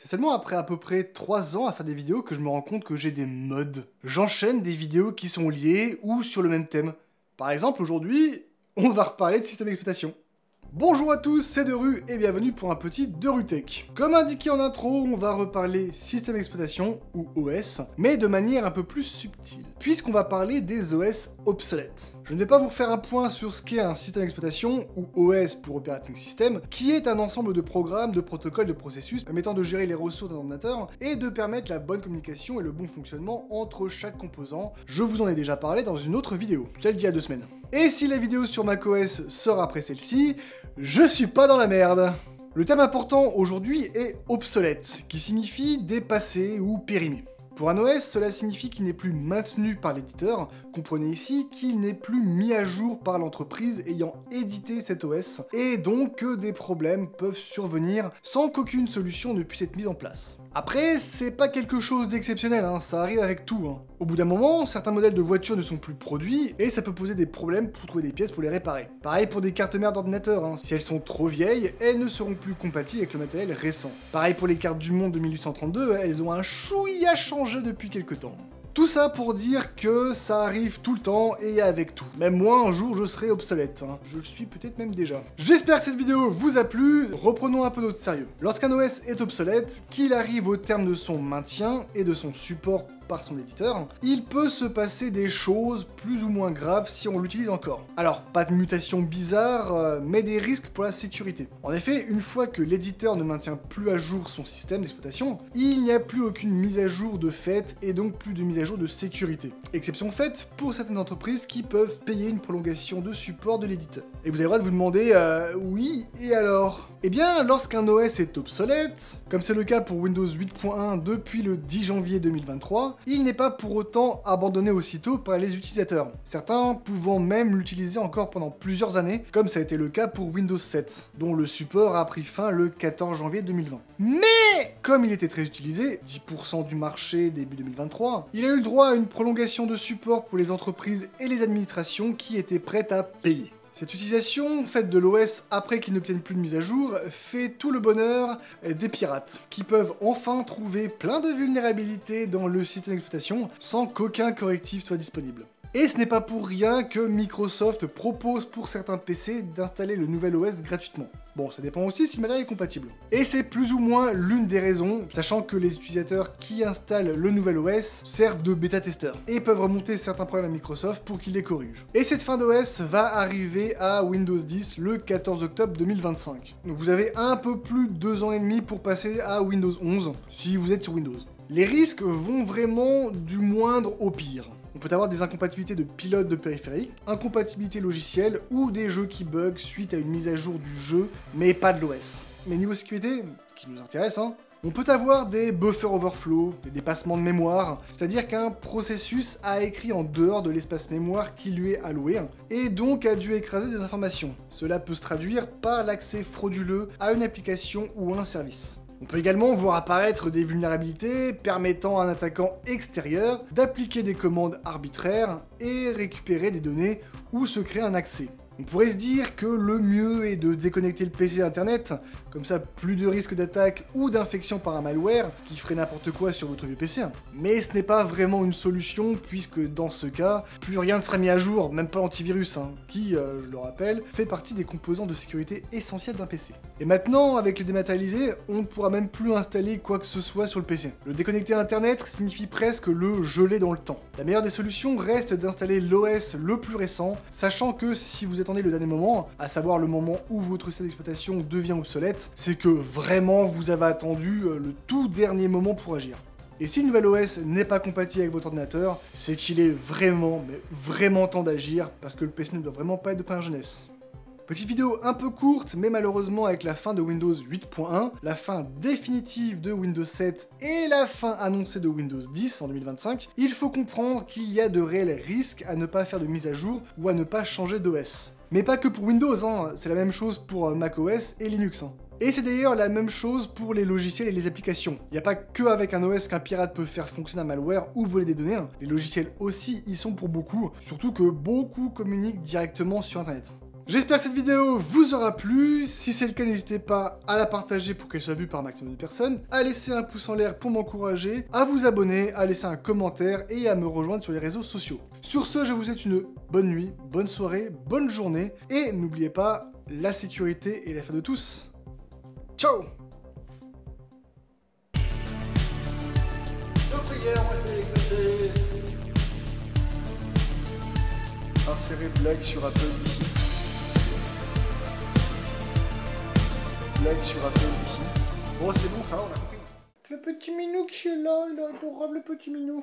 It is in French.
C'est seulement après à peu près 3 ans à faire des vidéos que je me rends compte que j'ai des mods. J'enchaîne des vidéos qui sont liées ou sur le même thème. Par exemple, aujourd'hui, on va reparler de système d'exploitation. Bonjour à tous, c'est Deru et bienvenue pour un petit Deru Tech. Comme indiqué en intro, on va reparler système d'exploitation, ou OS, mais de manière un peu plus subtile, puisqu'on va parler des OS obsolètes. Je ne vais pas vous faire un point sur ce qu'est un système d'exploitation, ou OS pour Operating System, qui est un ensemble de programmes, de protocoles, de processus permettant de gérer les ressources d'un ordinateur et de permettre la bonne communication et le bon fonctionnement entre chaque composant. Je vous en ai déjà parlé dans une autre vidéo, celle d'il y a 2 semaines. Et si la vidéo sur macOS sort après celle-ci, je suis pas dans la merde. Le terme important aujourd'hui est obsolète, qui signifie dépassé ou périmé. Pour un OS, cela signifie qu'il n'est plus maintenu par l'éditeur, comprenez ici qu'il n'est plus mis à jour par l'entreprise ayant édité cet OS, et donc que des problèmes peuvent survenir sans qu'aucune solution ne puisse être mise en place. Après, c'est pas quelque chose d'exceptionnel, ça arrive avec tout. Au bout d'un moment, certains modèles de voitures ne sont plus produits, et ça peut poser des problèmes pour trouver des pièces pour les réparer. Pareil pour des cartes mères d'ordinateur, si elles sont trop vieilles, elles ne seront plus compatibles avec le matériel récent. Pareil pour les cartes du monde de 1832, elles ont un chouïa changé depuis quelques temps. Tout ça pour dire que ça arrive tout le temps et avec tout. Même moi, un jour, je serai obsolète. Je le suis peut-être même déjà. J'espère que cette vidéo vous a plu. Reprenons un peu notre sérieux. Lorsqu'un OS est obsolète, qu'il arrive au terme de son maintien et de son support par son éditeur, il peut se passer des choses plus ou moins graves si on l'utilise encore. Alors, pas de mutation bizarre, mais des risques pour la sécurité. En effet, une fois que l'éditeur ne maintient plus à jour son système d'exploitation, il n'y a plus aucune mise à jour de fait et donc plus de mise à jour de sécurité. Exception faite pour certaines entreprises qui peuvent payer une prolongation de support de l'éditeur. Et vous avez le droit de vous demander, oui, et alors ? Eh bien, lorsqu'un OS est obsolète, comme c'est le cas pour Windows 8.1 depuis le 10 janvier 2023, il n'est pas pour autant abandonné aussitôt par les utilisateurs, certains pouvant même l'utiliser encore pendant plusieurs années, comme ça a été le cas pour Windows 7, dont le support a pris fin le 14 janvier 2020. Mais, comme il était très utilisé, 10% du marché début 2023, il a eu le droit à une prolongation de support pour les entreprises et les administrations qui étaient prêtes à payer. Cette utilisation, faite de l'OS après qu'il n'obtienne plus de mise à jour, fait tout le bonheur des pirates, qui peuvent enfin trouver plein de vulnérabilités dans le système d'exploitation sans qu'aucun correctif soit disponible. Et ce n'est pas pour rien que Microsoft propose pour certains PC d'installer le nouvel OS gratuitement. Bon, ça dépend aussi si le matériel est compatible. Et c'est plus ou moins l'une des raisons, sachant que les utilisateurs qui installent le nouvel OS servent de bêta-testeurs, et peuvent remonter certains problèmes à Microsoft pour qu'il les corrige. Et cette fin d'OS va arriver à Windows 10 le 14 octobre 2025. Donc vous avez un peu plus de 2 ans et demi pour passer à Windows 11, si vous êtes sur Windows. Les risques vont vraiment du moindre au pire. On peut avoir des incompatibilités de pilotes de périphériques, incompatibilités logicielles ou des jeux qui bug suite à une mise à jour du jeu, mais pas de l'OS. Mais niveau sécurité, ce qui nous intéresse, on peut avoir des buffer overflow, des dépassements de mémoire, c'est-à-dire qu'un processus a écrit en dehors de l'espace mémoire qui lui est alloué, et donc a dû écraser des informations. Cela peut se traduire par l'accès frauduleux à une application ou à un service. On peut également voir apparaître des vulnérabilités permettant à un attaquant extérieur d'appliquer des commandes arbitraires et récupérer des données ou se créer un accès. On pourrait se dire que le mieux est de déconnecter le PC d'Internet, comme ça plus de risque d'attaque ou d'infection par un malware qui ferait n'importe quoi sur votre vieux PC. Mais ce n'est pas vraiment une solution puisque dans ce cas, plus rien ne sera mis à jour, même pas l'antivirus, qui, je le rappelle, fait partie des composants de sécurité essentiels d'un PC. Et maintenant, avec le dématérialisé, on ne pourra même plus installer quoi que ce soit sur le PC. Le déconnecter à Internet signifie presque le geler dans le temps. La meilleure des solutions reste d'installer l'OS le plus récent, sachant que si vous attendez le dernier moment, à savoir le moment où votre système d'exploitation devient obsolète, c'est que vraiment vous avez attendu le tout dernier moment pour agir. Et si le nouvel OS n'est pas compatible avec votre ordinateur, c'est qu'il est vraiment, mais vraiment temps d'agir, parce que le PC ne doit vraiment pas être de première jeunesse. Petite vidéo un peu courte, mais malheureusement avec la fin de Windows 8.1, la fin définitive de Windows 7 et la fin annoncée de Windows 10 en 2025, il faut comprendre qu'il y a de réels risques à ne pas faire de mise à jour ou à ne pas changer d'OS. Mais pas que pour Windows, c'est la même chose pour macOS et Linux. Et c'est d'ailleurs la même chose pour les logiciels et les applications. Il n'y a pas que avec un OS qu'un pirate peut faire fonctionner un malware ou voler des données. Les logiciels aussi y sont pour beaucoup, surtout que beaucoup communiquent directement sur Internet. J'espère que cette vidéo vous aura plu. Si c'est le cas, n'hésitez pas à la partager pour qu'elle soit vue par un maximum de personnes, à laisser un pouce en l'air pour m'encourager, à vous abonner, à laisser un commentaire et à me rejoindre sur les réseaux sociaux. Sur ce, je vous souhaite une bonne nuit, bonne soirée, bonne journée, et n'oubliez pas, la sécurité est l'affaire de tous. Ciao! Nos prières ont été exaucées. Insérer blague sur Apple ici. Blague sur Apple ici. Bon, c'est bon, ça, on a compris. Le petit minou qui est là, il est adorable, le petit minou.